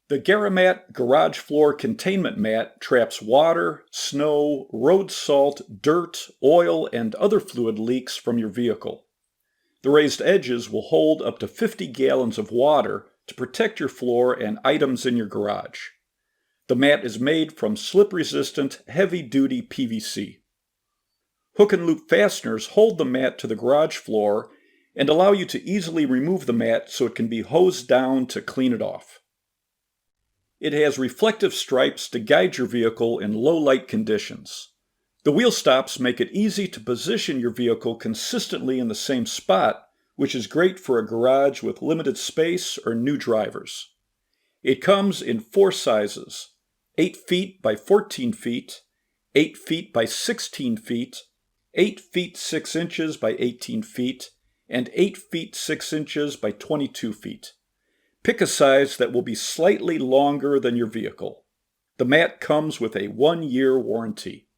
The GaraMat garage floor containment mat traps water, snow, road salt, dirt, oil, and other fluid leaks from your vehicle. The raised edges will hold up to 50 gallons of water to protect your floor and items in your garage. The mat is made from slip-resistant, heavy-duty PVC. Hook and loop fasteners hold the mat to the garage floor and allow you to easily remove the mat so it can be hosed down to clean it off. It has reflective stripes to guide your vehicle in low light conditions. The wheel stops make it easy to position your vehicle consistently in the same spot, which is great for a garage with limited space or new drivers. It comes in 4 sizes: 8 feet by 14 feet, 8 feet by 16 feet, 8 feet 6 inches by 18 feet, and 8 feet 6 inches by 22 feet. Pick a size that will be slightly longer than your vehicle. The mat comes with a 1-year warranty.